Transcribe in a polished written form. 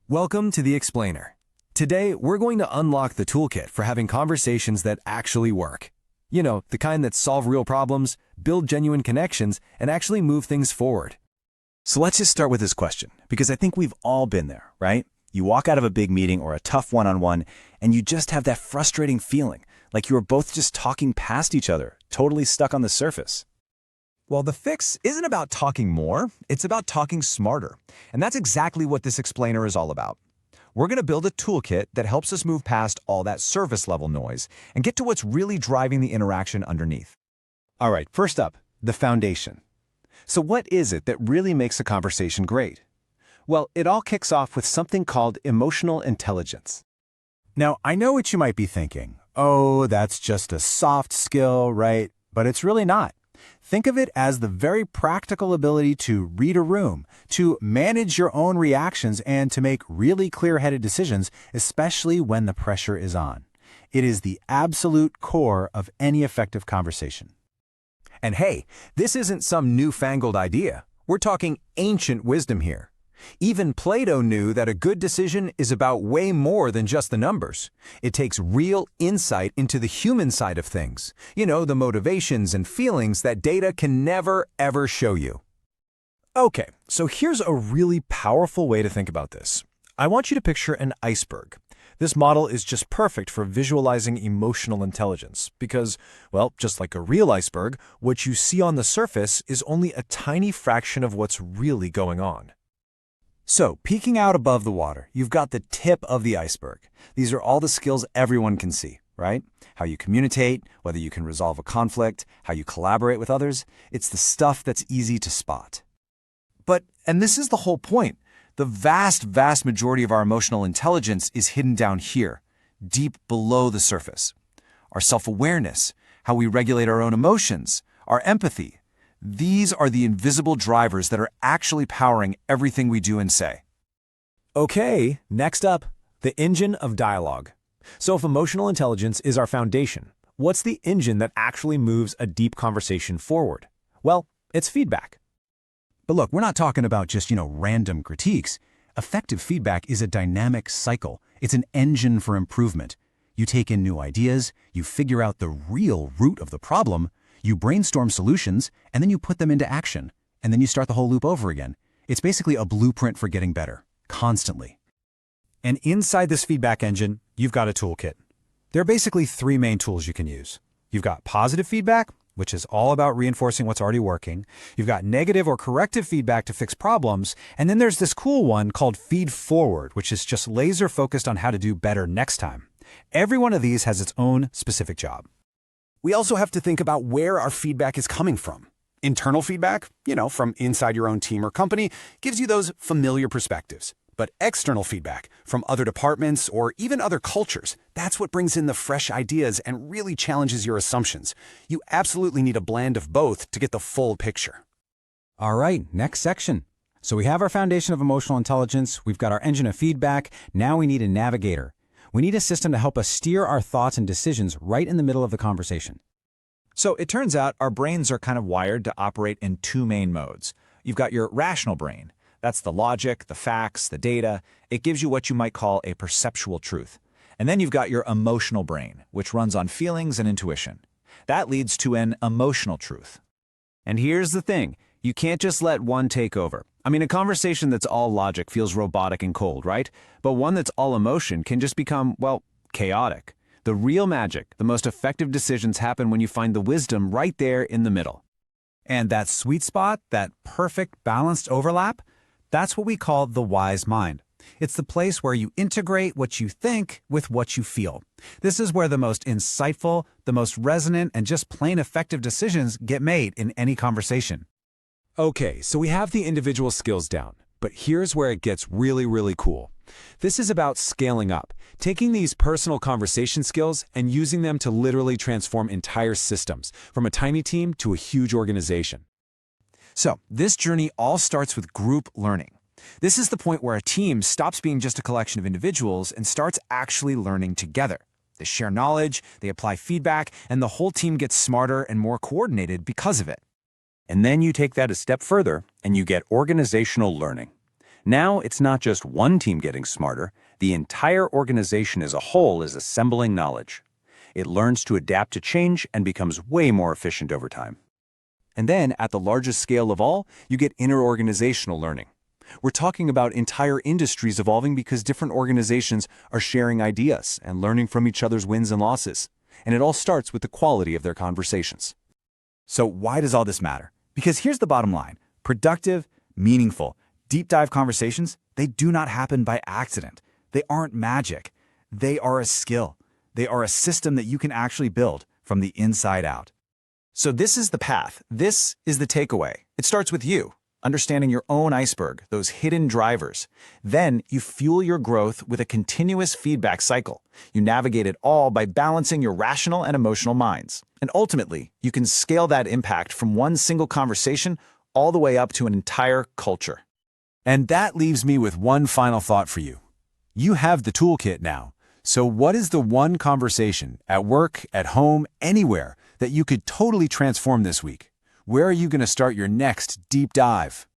Welcome to The Explainer. Today, we're going to unlock the toolkit for having conversations that actually work. You know, the kind that solve real problems, build genuine connections, and actually move things forward. So let's just start with this question, because I think we've all been there, right? You walk out of a big meeting or a tough one-on-one, and you just have that frustrating feeling, like you were both just talking past each other, totally stuck on the surface. Well, the fix isn't about talking more, it's about talking smarter. And that's exactly what this explainer is all about. We're going to build a toolkit that helps us move past all that surface-level noise and get to what's really driving the interaction underneath. All right, first up, the foundation. So what is it that really makes a conversation great? Well, it all kicks off with something called emotional intelligence. Now, I know what you might be thinking. Oh, that's just a soft skill, right? But it's really not. Think of it as the very practical ability to read a room, to manage your own reactions, and to make really clear-headed decisions, especially when the pressure is on. It is the absolute core of any effective conversation. And hey, this isn't some newfangled idea. We're talking ancient wisdom here. Even Plato knew that a good decision is about way more than just the numbers. It takes real insight into the human side of things. You know, the motivations and feelings that data can never, ever show you. Okay, so here's a really powerful way to think about this. I want you to picture an iceberg. This model is just perfect for visualizing emotional intelligence because, well, just like a real iceberg, what you see on the surface is only a tiny fraction of what's really going on. So, peeking out above the water, you've got the tip of the iceberg. These are all the skills everyone can see, right? How you communicate, whether you can resolve a conflict, how you collaborate with others. It's the stuff that's easy to spot. And this is the whole point, the vast majority of our emotional intelligence is hidden down here, deep below the surface. Our self-awareness, how we regulate our own emotions, our empathy. These are the invisible drivers that are actually powering everything we do and say. Okay, next up, the engine of dialogue. So if emotional intelligence is our foundation, what's the engine that actually moves a deep conversation forward? Well, it's feedback. But look, we're not talking about just, random critiques. Effective feedback is a dynamic cycle. It's an engine for improvement. You take in new ideas, you figure out the real root of the problem, you brainstorm solutions, and then you put them into action. And then you start the whole loop over again. It's basically a blueprint for getting better, constantly. And inside this feedback engine, you've got a toolkit. There are basically three main tools you can use. You've got positive feedback, which is all about reinforcing what's already working. You've got negative or corrective feedback to fix problems. And then there's this cool one called feed forward, which is just laser focused on how to do better next time. Every one of these has its own specific job. We also have to think about where our feedback is coming from. Internal feedback, from inside your own team or company, gives you those familiar perspectives. But external feedback from other departments or even other cultures, that's what brings in the fresh ideas and really challenges your assumptions. You absolutely need a blend of both to get the full picture. All right, next section. So we have our foundation of emotional intelligence. We've got our engine of feedback. Now we need a navigator. We need a system to help us steer our thoughts and decisions right in the middle of the conversation. So it turns out our brains are kind of wired to operate in two main modes. You've got your rational brain. That's the logic, the facts, the data. It gives you what you might call a perceptual truth. And then you've got your emotional brain, which runs on feelings and intuition. That leads to an emotional truth. And here's the thing. You can't just let one take over. I mean, a conversation that's all logic feels robotic and cold, right? But one that's all emotion can just become, chaotic. The real magic, the most effective decisions happen when you find the wisdom right there in the middle. And that sweet spot, that perfect balanced overlap, that's what we call the wise mind. It's the place where you integrate what you think with what you feel. This is where the most insightful, the most resonant, and just plain effective decisions get made in any conversation. Okay, so we have the individual skills down, but here's where it gets really cool. This is about scaling up, taking these personal conversation skills and using them to literally transform entire systems, from a tiny team to a huge organization. So, this journey all starts with group learning. This is the point where a team stops being just a collection of individuals and starts actually learning together. They share knowledge, they apply feedback, and the whole team gets smarter and more coordinated because of it. And then you take that a step further and you get organizational learning. Now, it's not just one team getting smarter, the entire organization as a whole is assembling knowledge. It learns to adapt to change and becomes way more efficient over time. And then, at the largest scale of all, you get interorganizational learning. We're talking about entire industries evolving because different organizations are sharing ideas and learning from each other's wins and losses. And it all starts with the quality of their conversations. So why does all this matter? Because here's the bottom line. Productive, meaningful, deep dive conversations, they do not happen by accident. They aren't magic. They are a skill. They are a system that you can actually build from the inside out. So this is the path. This is the takeaway. It starts with you, understanding your own iceberg, those hidden drivers. Then you fuel your growth with a continuous feedback cycle. You navigate it all by balancing your rational and emotional minds. And ultimately, you can scale that impact from one single conversation all the way up to an entire culture. And that leaves me with one final thought for you. You have the toolkit now. So what is the one conversation, at work, at home, anywhere, that you could totally transform this week? Where are you going to start your next deep dive?